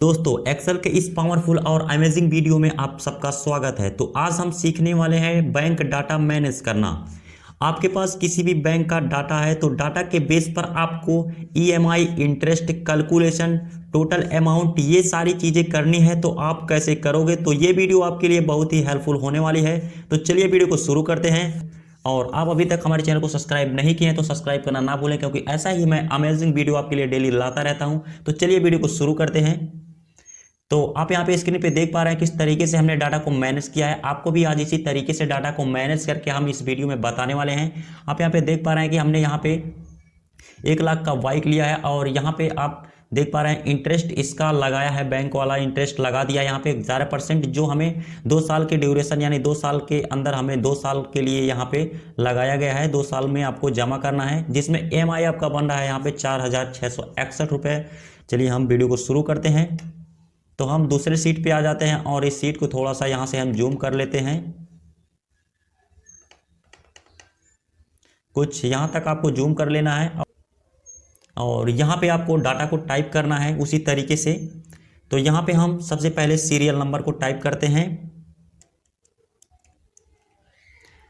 दोस्तों एक्सेल के इस पावरफुल और अमेजिंग वीडियो में आप सबका स्वागत है। तो आज हम सीखने वाले हैं बैंक डाटा मैनेज करना। आपके पास किसी भी बैंक का डाटा है तो डाटा के बेस पर आपको EMI, interest calculation, total amount, ये सारी चीज़ें करनी है। तो आप कैसे करोगे, तो ये वीडियो आपके लिए बहुत ही हेल्पफुल होने वाली है। तो चलिए वीडियो को शुरू करते हैं। और आप अभी तक हमारे चैनल को सब्सक्राइब नहीं किए हैं तो सब्सक्राइब करना ना भूलें, क्योंकि ऐसा ही मैं अमेजिंग वीडियो आपके लिए डेली लाता रहता हूं। तो चलिए वीडियो को शुरू करते हैं। तो आप यहाँ पे स्क्रीन पे देख पा रहे हैं किस तरीके से हमने डाटा को मैनेज किया है। आपको भी आज इसी तरीके से डाटा को मैनेज करके हम इस वीडियो में बताने वाले हैं। आप यहाँ पे देख पा रहे हैं कि हमने यहाँ पे 1 लाख का बाइक लिया है और यहाँ पे आप देख पा रहे हैं इंटरेस्ट इसका लगाया है, बैंक वाला इंटरेस्ट लगा दिया यहाँ पे 11%, जो हमें 2 साल के ड्यूरेशन यानी 2 साल के अंदर हमें 2 साल के लिए यहाँ पे लगाया गया है। 2 साल में आपको जमा करना है, जिसमें EMI आपका बन रहा है यहाँ पे 4,661 रुपये। चलिए हम वीडियो को शुरू करते हैं। तो हम दूसरे सीट पे आ जाते हैं और इस सीट को थोड़ा सा यहाँ से हम जूम कर लेते हैं। कुछ यहाँ तक आपको जूम कर लेना है और यहाँ पे आपको डाटा को टाइप करना है उसी तरीके से। तो यहाँ पे हम सबसे पहले सीरियल नंबर को टाइप करते हैं।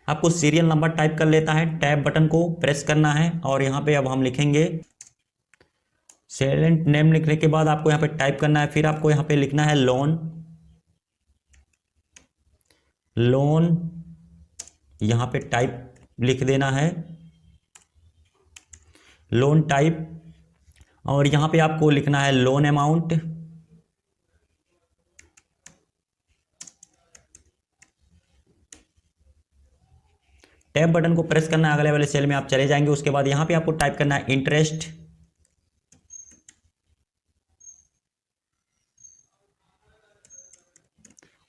आपको सीरियल नंबर टाइप कर लेता है, टैब बटन को प्रेस करना है और यहाँ पे अब हम लिखेंगे सेलेंट नेम। लिखने के बाद आपको यहाँ पे टाइप करना है, फिर आपको यहाँ पे लिखना है लोन। यहाँ पे टाइप लिख देना है, लोन टाइप, और यहाँ पे आपको लिखना है लोन अमाउंट। टैब बटन को प्रेस करना है, अगले वाले सेल में आप चले जाएंगे। उसके बाद यहाँ पे आपको टाइप करना है इंटरेस्ट।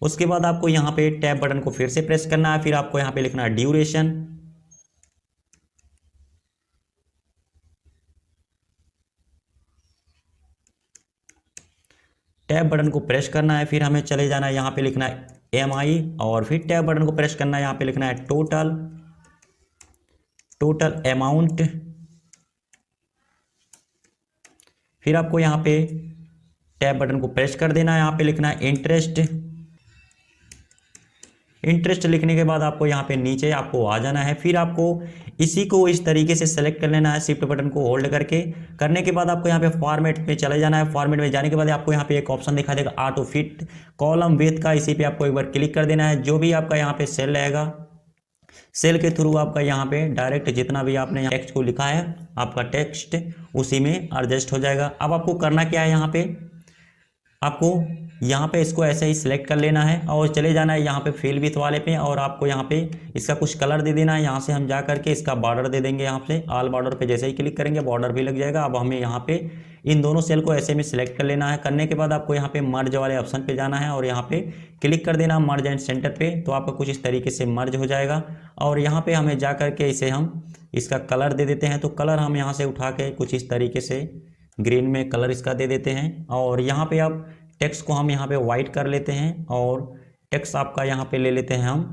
उसके बाद आपको यहाँ पे टैब बटन को फिर से प्रेस करना है, फिर आपको यहाँ पे लिखना है ड्यूरेशन। टैब बटन को प्रेस करना है, फिर हमें चले जाना है, यहाँ पे लिखना है EMI और फिर टैब बटन को प्रेस करना है, यहाँ पे लिखना है टोटल अमाउंट। फिर आपको यहाँ पे टैब बटन को प्रेस कर देना है, यहाँ पे लिखना है इंटरेस्ट लिखने के बाद आपको यहाँ पे नीचे आपको आ जाना है। फिर आपको इसी को इस तरीके से सेलेक्ट कर लेना है, शिफ्ट बटन को होल्ड करके। करने के बाद आपको यहाँ पे फॉर्मेट में चले जाना है। फॉर्मेट में जाने के बाद आपको यहाँ पे एक ऑप्शन दिखा देगा ऑटो फिट कॉलम विथ का, इसी पे आपको एक बार क्लिक कर देना है। जो भी आपका यहाँ पे सेल रहेगा, सेल के थ्रू आपका यहाँ पे डायरेक्ट जितना भी आपने टेक्स्ट को लिखा है आपका टेक्स्ट उसी में एडजस्ट हो जाएगा। अब आपको करना क्या है, यहाँ पे आपको यहाँ पे इसको ऐसे ही सिलेक्ट कर लेना है और चले जाना है यहाँ पे फिल विथ वाले पे, और आपको यहाँ पे इसका कुछ कलर दे देना है। यहाँ से हम जा करके इसका बॉर्डर दे देंगे। यहाँ से ऑल बॉर्डर पे जैसे ही क्लिक करेंगे बॉर्डर भी लग जाएगा। अब हमें यहाँ पे इन दोनों सेल को ऐसे में सिलेक्ट कर लेना है। करने के बाद आपको यहाँ पे मर्ज वाले ऑप्शन पे जाना है और यहाँ पे क्लिक कर देना मर्ज एंड सेंटर पे। तो आपका कुछ इस तरीके से मर्ज हो जाएगा और यहाँ पे हमें जा करके इसे हम इसका कलर दे देते हैं। तो कलर हम यहाँ से उठा के कुछ इस तरीके से ग्रीन में कलर इसका दे देते हैं और यहाँ पे अब टेक्स्ट को हम यहाँ पे वाइट कर लेते हैं और टेक्स्ट आपका यहाँ पे ले लेते हैं हम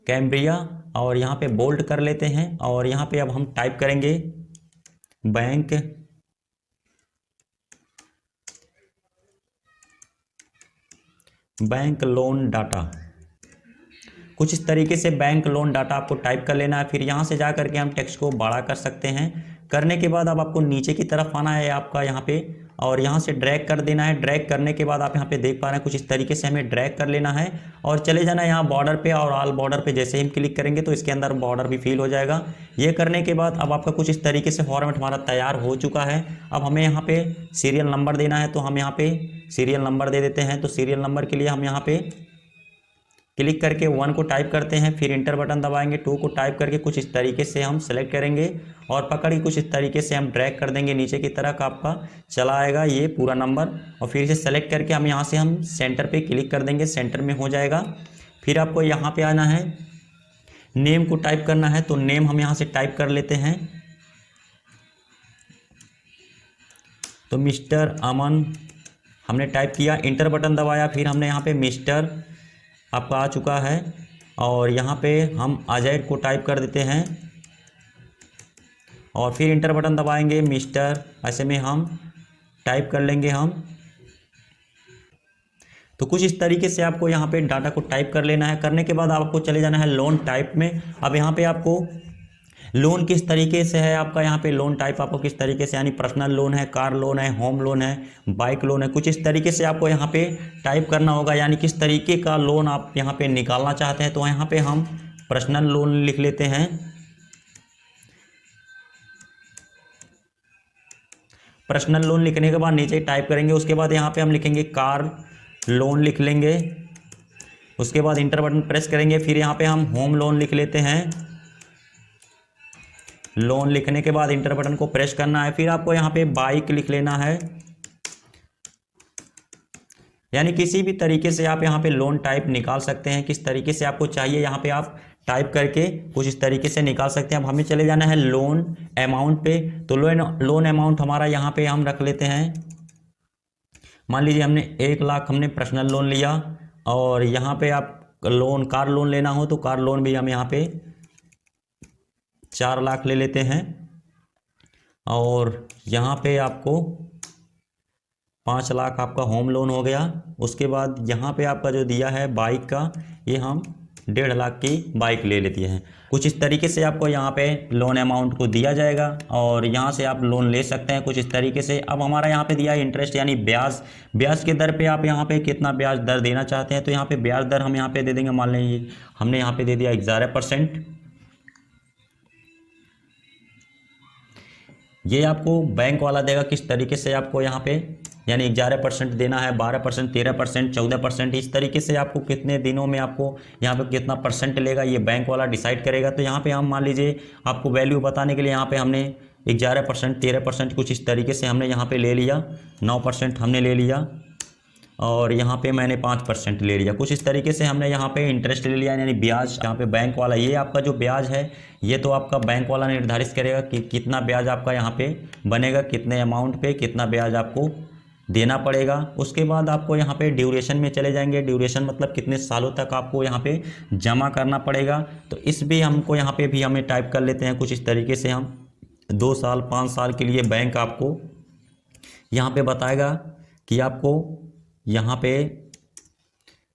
कैम्ब्रिया और यहाँ पे बोल्ड कर लेते हैं। और यहाँ पे अब हम टाइप करेंगे बैंक लोन डाटा। कुछ इस तरीके से बैंक लोन डाटा आपको टाइप कर लेना है। फिर यहाँ से जा करके हम टेक्स्ट को बड़ा कर सकते हैं। करने के बाद अब आपको नीचे की तरफ आना है आपका यहाँ पे और यहाँ से ड्रैग कर देना है। ड्रैग करने के बाद आप यहाँ पे देख पा रहे हैं कुछ इस तरीके से हमें ड्रैग कर लेना है और चले जाना है यहाँ बॉर्डर पे, और ऑल बॉर्डर पे जैसे ही हम क्लिक करेंगे तो इसके अंदर बॉर्डर भी फिल हो जाएगा। ये करने के बाद अब आपका कुछ इस तरीके से फॉर्मेट हमारा तैयार हो चुका है। अब हमें यहाँ पे सीरियल नंबर देना है, तो हम यहाँ पे सीरियल नंबर दे देते हैं। तो सीरियल नंबर के लिए हम यहाँ पे क्लिक करके 1 को टाइप करते हैं, फिर इंटर बटन दबाएंगे। 2 को टाइप करके कुछ इस तरीके से हम सेलेक्ट करेंगे और पकड़ के कुछ इस तरीके से हम ड्रैग कर देंगे नीचे की तरफ। आपका चला आएगा ये पूरा नंबर और फिर इसे सेलेक्ट करके हम यहाँ से हम सेंटर पे क्लिक कर देंगे, सेंटर में हो जाएगा। फिर आपको यहाँ पे आना है, नेम को टाइप करना है। तो नेम हम यहाँ से टाइप कर लेते हैं, तो मिस्टर अमन हमने टाइप किया, इंटर बटन दबाया, फिर हमने यहाँ पे मिस्टर आपका आ चुका है और यहाँ पे हम अजय को टाइप कर देते हैं और फिर इंटर बटन दबाएंगे मिस्टर, ऐसे में हम टाइप कर लेंगे हम तो कुछ इस तरीके से आपको यहाँ पे डाटा को टाइप कर लेना है। करने के बाद आपको चले जाना है लोन टाइप में। अब यहाँ पे आपको लोन किस तरीके से है आपका, यहाँ पे लोन टाइप आपको किस तरीके से, यानी पर्सनल लोन है, कार लोन है, होम लोन है, बाइक लोन है, कुछ इस तरीके से आपको यहाँ पे टाइप करना होगा, यानी किस तरीके का लोन आप यहाँ पे निकालना चाहते हैं। तो यहाँ पे हम पर्सनल लोन लिख लेते हैं। पर्सनल लोन लिखने के बाद नीचे टाइप करेंगे, उसके बाद यहाँ पे हम लिखेंगे कार लोन लिख लेंगे, उसके बाद इंटर बटन प्रेस करेंगे। फिर यहाँ पे हम होम लोन लिख लेते हैं। लोन लिखने के बाद इंटर बटन को प्रेस करना है। फिर आपको यहाँ पे बाइक लिख लेना है, यानी किसी भी तरीके से आप यहाँ पे लोन टाइप निकाल सकते हैं, किस तरीके से आपको चाहिए यहाँ पे आप टाइप करके कुछ इस तरीके से निकाल सकते हैं। अब हमें चले जाना है लोन अमाउंट पे। तो लोन अमाउंट हमारा यहाँ पे हम रख लेते हैं, मान लीजिए हमने 1 लाख हमने पर्सनल लोन लिया, और यहाँ पे आप लोन कार लोन लेना हो तो कार लोन भी हम यहाँ पे 4 लाख ले लेते हैं, और यहाँ पे आपको 5 लाख आपका होम लोन हो गया। उसके बाद यहाँ पे आपका जो दिया है बाइक का, ये हम 1.5 लाख की बाइक ले लेती हैं। कुछ इस तरीके से आपको यहाँ पे लोन अमाउंट को दिया जाएगा, और यहाँ से आप लोन ले सकते हैं कुछ इस तरीके से। अब हमारा यहाँ पे दिया है इंटरेस्ट यानी ब्याज, ब्याज के दर पे आप यहाँ पे कितना ब्याज दर देना चाहते हैं। तो यहाँ पे ब्याज दर हम यहाँ पे दे देंगे, मान लीजिए हमने यहाँ पे दे दिया 11%। ये आपको बैंक वाला देगा किस तरीके से आपको यहाँ पे, यानी 11% देना है, 12%, 13%, 14%, इस तरीके से आपको कितने दिनों में आपको यहाँ पे कितना परसेंट लेगा ये बैंक वाला डिसाइड करेगा। तो यहाँ पे हम मान लीजिए आपको वैल्यू बताने के लिए यहाँ पे हमने 11%, 13% कुछ इस तरीके से हमने यहाँ पे ले लिया, 9% हमने ले लिया, और यहाँ पे मैंने 5% ले लिया। कुछ इस तरीके से हमने यहाँ पे इंटरेस्ट ले लिया, यानी ब्याज। यहाँ पे बैंक वाला, ये आपका जो ब्याज है ये तो आपका बैंक वाला निर्धारित करेगा कि कितना ब्याज आपका यहाँ पे बनेगा, कितने अमाउंट पे कितना ब्याज आपको देना पड़ेगा। उसके बाद आपको यहाँ पे ड्यूरेशन में चले जाएंगे। ड्यूरेशन मतलब कितने सालों तक आपको यहाँ पे जमा करना पड़ेगा। तो इस भी हमको यहाँ पे भी हमें टाइप कर लेते हैं कुछ इस तरीके से। हम 2 साल 5 साल के लिए बैंक आपको यहाँ पे बताएगा कि आपको यहाँ पे,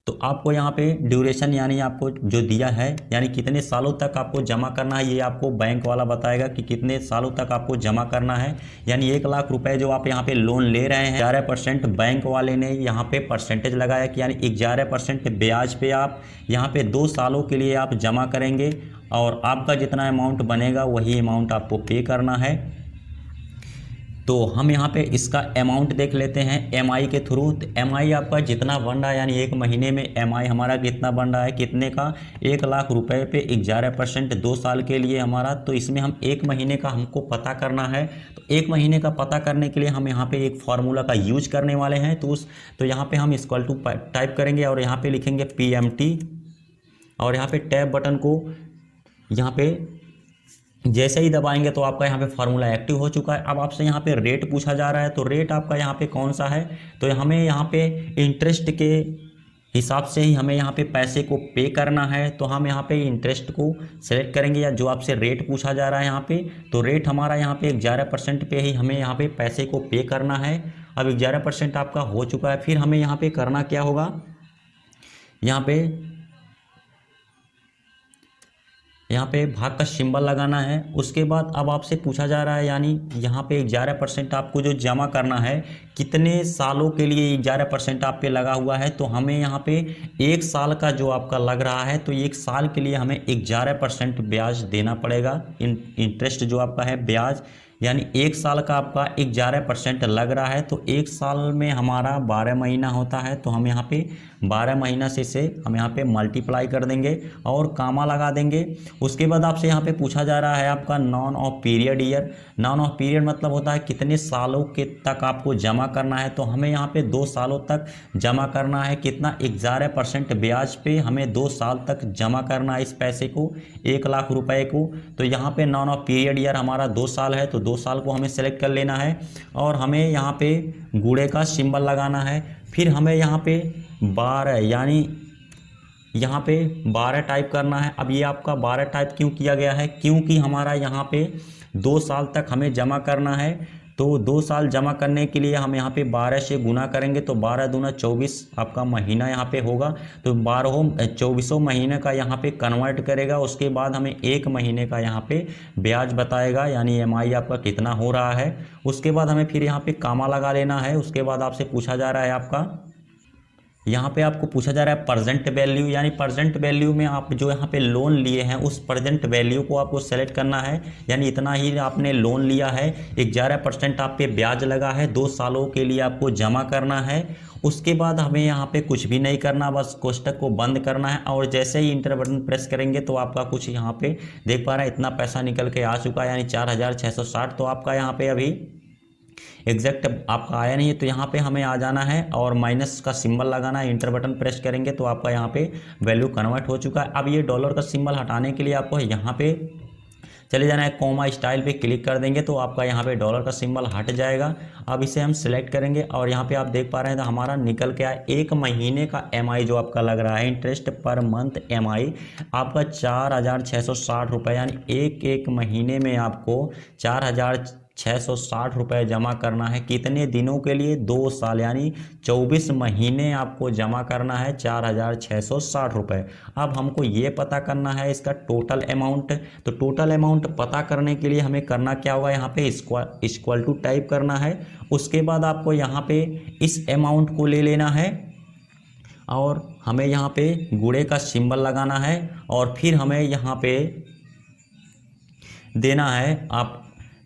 तो आपको यहाँ पे ड्यूरेशन यानी आपको जो दिया है, यानी कितने सालों तक आपको जमा करना है, ये आपको बैंक वाला बताएगा कि कितने सालों तक आपको जमा करना है। यानी 1 लाख रुपए जो आप यहाँ पे लोन ले रहे हैं, 11% बैंक वाले ने यहाँ पे परसेंटेज लगाया कि यानी 11% ब्याज पे आप यहाँ पे 2 सालों के लिए आप जमा करेंगे, और आपका जितना अमाउंट बनेगा वही अमाउंट आपको पे करना है। तो हम यहाँ पे इसका अमाउंट देख लेते हैं एमआई के थ्रू। तो एमआई आपका जितना बन रहा है, यानी 1 महीने में एमआई हमारा कितना बन रहा है, कितने का, 1 लाख रुपए पे 11% 2 साल के लिए हमारा। तो इसमें हम 1 महीने का हमको पता करना है। तो 1 महीने का पता करने के लिए हम यहाँ पे एक फार्मूला का यूज करने वाले हैं। तो यहाँ पे हम इक्वल टू टाइप करेंगे, और यहाँ पे लिखेंगे PMT, और यहाँ पे टैब बटन को यहाँ पे जैसे ही दबाएंगे तो आपका यहाँ पे फार्मूला एक्टिव हो चुका है। अब आपसे यहाँ पे रेट पूछा जा रहा है, तो रेट आपका यहाँ पे कौन सा है, तो हमें यहाँ पे इंटरेस्ट के हिसाब से ही हमें यहाँ पे पैसे को पे करना है। तो हम यहाँ पे इंटरेस्ट को सेलेक्ट करेंगे, या जो आपसे रेट पूछा जा रहा है यहाँ पे, तो रेट हमारा यहाँ पे 11% पे ही हमें यहाँ पे पैसे को पे करना है। अब 11% आपका हो चुका है। फिर हमें यहाँ पे करना क्या होगा, यहाँ पे भाग का सिंबल लगाना है। उसके बाद अब आपसे पूछा जा रहा है, यानी यहाँ पे 11% आपको जो जमा करना है, कितने सालों के लिए 11% आप पे लगा हुआ है। तो हमें यहाँ पे 1 साल का जो आपका लग रहा है, तो 1 साल के लिए हमें 11% ब्याज देना पड़ेगा। इंटरेस्ट जो आपका है ब्याज, यानी 1 साल का आपका 11% लग रहा है। तो 1 साल में हमारा 12 महीना होता है। तो हम यहाँ पे 12 महीना से हम यहाँ पे मल्टीप्लाई कर देंगे और कामा लगा देंगे। उसके बाद आपसे यहाँ पे पूछा जा रहा है आपका none of period year. None of period मतलब होता है कितने सालों के तक आपको जमा करना है। तो हमें यहाँ पे 2 सालों तक जमा करना है। कितना, 11% ब्याज पे हमें 2 साल तक जमा करना है इस पैसे को, 1 लाख रुपए को। तो यहाँ पे नॉन ऑफ पीरियड ईयर हमारा 2 साल है, तो 2 साल को हमें सेलेक्ट कर लेना है और हमें यहाँ पे गुणे का सिंबल लगाना है। फिर हमें यहाँ पे 12 यानी यहाँ पे 12 टाइप करना है। अब ये आपका 12 टाइप क्यों किया गया है, क्योंकि हमारा यहाँ पे 2 साल तक हमें जमा करना है। तो 2 साल जमा करने के लिए हम यहाँ पे 12 से गुना करेंगे तो 12 दूना 24 आपका महीना यहाँ पे होगा। तो 24 महीने का यहाँ पे कन्वर्ट करेगा, उसके बाद हमें 1 महीने का यहाँ पे ब्याज बताएगा, यानी EMI आपका कितना हो रहा है। उसके बाद हमें फिर यहाँ पे कामा लगा लेना है। उसके बाद आपसे पूछा जा रहा है आपका, यहाँ पे आपको पूछा जा रहा है प्रेजेंट वैल्यू, यानी प्रेजेंट वैल्यू में आप जो यहाँ पे लोन लिए हैं उस प्रेजेंट वैल्यू को आपको सेलेक्ट करना है, यानी इतना ही आपने लोन लिया है, 11% आप पे ब्याज लगा है, 2 सालों के लिए आपको जमा करना है। उसके बाद हमें यहाँ पे कुछ भी नहीं करना, बस कोष्टक को बंद करना है और जैसे ही इंटर बटन प्रेस करेंगे तो आपका कुछ यहाँ पे देख पा रहे हैं इतना पैसा निकल के आ चुका है, यानी 4660। तो आपका यहाँ पे अभी एग्जैक्ट आपका आया नहीं है, तो यहाँ पे हमें आ जाना है और माइनस का सिंबल लगाना है। इंटर बटन प्रेस करेंगे तो आपका यहाँ पे वैल्यू कन्वर्ट हो चुका है। अब ये डॉलर का सिंबल हटाने के लिए आपको यहाँ पे चले जाना है, कोमा स्टाइल पे क्लिक कर देंगे तो आपका यहाँ पे डॉलर का सिंबल हट जाएगा। अब इसे हम सिलेक्ट करेंगे और यहाँ पे आप देख पा रहे हैं तो हमारा निकल के आया 1 महीने का EMI जो आपका लग रहा है, इंटरेस्ट पर मंथ EMI आपका 4660 रुपये, यानी एक महीने में आपको 4660 रुपये जमा करना है। कितने दिनों के लिए? 2 साल, यानी 24 महीने आपको जमा करना है 4660 रुपये। अब हमको ये पता करना है इसका टोटल अमाउंट। तो टोटल अमाउंट पता करने के लिए हमें करना क्या होगा, यहाँ पे इक्वल टू टाइप करना है। उसके बाद आपको यहाँ पे इस अमाउंट को ले लेना है और हमें यहाँ पे गुणे का सिंबल लगाना है और फिर हमें यहाँ पे देना है आप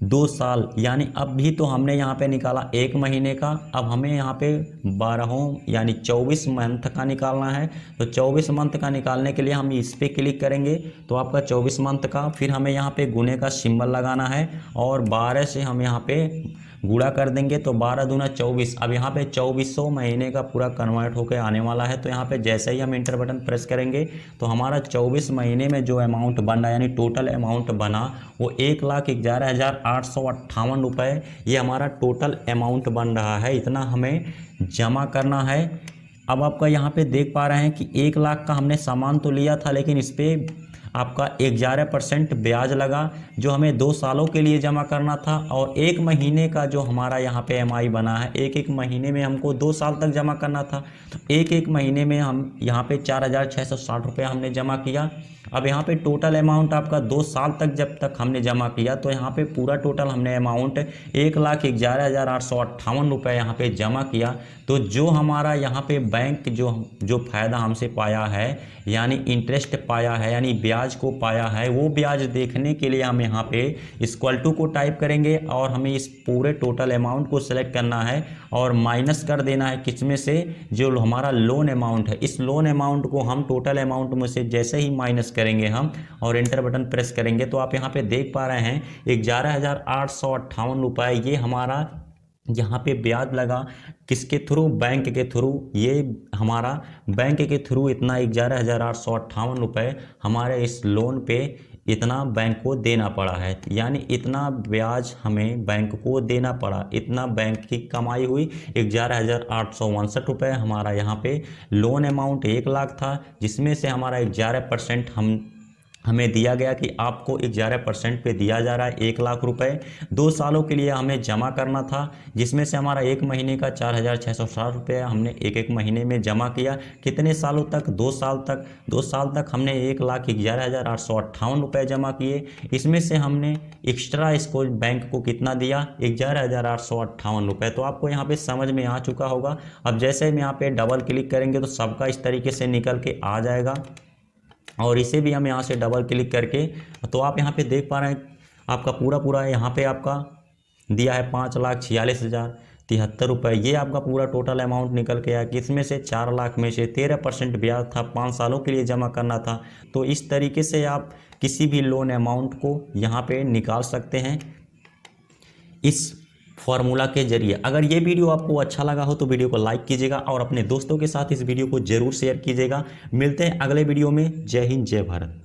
2 साल, यानी अब भी तो हमने यहाँ पे निकाला 1 महीने का, अब हमें यहाँ पे 12 यानी 24 मंथ का निकालना है। तो 24 मंथ का निकालने के लिए हम इस पे क्लिक करेंगे तो आपका 24 मंथ का, फिर हमें यहाँ पे गुणे का सिंबल लगाना है और 12 से हम यहाँ पे गुणा कर देंगे तो 12 दूना 24। अब यहाँ पे 2400 महीने का पूरा कन्वर्ट होकर आने वाला है। तो यहाँ पे जैसे ही हम इंटर बटन प्रेस करेंगे तो हमारा 24 महीने में जो अमाउंट बन रहा है, यानी टोटल अमाउंट बना वो 1,11,858 रुपये, ये हमारा टोटल अमाउंट बन रहा है। इतना हमें जमा करना है। अब आपका यहाँ पे देख पा रहे हैं कि 1 लाख का हमने सामान तो लिया था, लेकिन इस पर आपका 11% ब्याज लगा जो हमें 2 सालों के लिए जमा करना था। और 1 महीने का जो हमारा यहाँ पे EMI बना है, एक महीने में हमको 2 साल तक जमा करना था। तो एक महीने में हम यहाँ पे 4660 रुपये हमने जमा किया। अब यहाँ पे टोटल अमाउंट आपका 2 साल तक जब तक हमने जमा किया तो यहाँ पे पूरा टोटल हमने अमाउंट 1,11,858 रुपये यहाँ पे जमा किया। तो जो हमारा यहाँ पे बैंक जो फ़ायदा हमसे पाया है, यानी इंटरेस्ट पाया है, यानी ब्याज को पाया है, वो ब्याज देखने के लिए हम यहाँ पे इक्वल टू को टाइप करेंगे और हमें इस पूरे टोटल अमाउंट को सेलेक्ट करना है और माइनस कर देना है किसमें से, जो हमारा लोन अमाउंट है। इस लोन अमाउंट को हम टोटल अमाउंट में से जैसे ही माइनस करेंगे हम और एंटर बटन प्रेस करेंगे तो आप यहाँ पे देख पा रहे हैं 11,858 रुपये ये हमारा यहाँ पे ब्याज लगा। किसके थ्रू? बैंक के थ्रू। ये हमारा बैंक के थ्रू इतना 11,858 रुपये हमारे इस लोन पे इतना बैंक को देना पड़ा है, यानी इतना ब्याज हमें बैंक को देना पड़ा। इतना बैंक की कमाई हुई 11,859 रुपये। हमारा यहाँ पे लोन अमाउंट 1 लाख था, जिसमें से हमारा 11% हमें दिया गया कि आपको 11% पे दिया जा रहा है 1 लाख रुपए। 2 सालों के लिए हमें जमा करना था, जिसमें से हमारा 1 महीने का 4,660 रुपये हमने एक महीने में जमा किया। कितने सालों तक? 2 साल तक। 2 साल तक हमने 1,11,858 रुपये जमा किए। इसमें से हमने एक्स्ट्रा इसको बैंक को कितना दिया? 11,858 रुपये। तो आपको यहाँ पे समझ में आ चुका होगा। अब जैसे हम यहाँ पे डबल क्लिक करेंगे तो सबका इस तरीके से निकल के आ जाएगा और इसे भी हम यहाँ से डबल क्लिक करके, तो आप यहाँ पे देख पा रहे हैं आपका पूरा यहाँ पे आपका दिया है 5,46,073 रुपये। ये आपका पूरा टोटल अमाउंट निकल के आया, किसमें से 4 लाख में से 13% ब्याज था, 5 सालों के लिए जमा करना था। तो इस तरीके से आप किसी भी लोन अमाउंट को यहाँ पे निकाल सकते हैं इस फॉर्मूला के जरिए। अगर ये वीडियो आपको अच्छा लगा हो तो वीडियो को लाइक कीजिएगा और अपने दोस्तों के साथ इस वीडियो को जरूर शेयर कीजिएगा। मिलते हैं अगले वीडियो में। जय हिंद, जय भारत।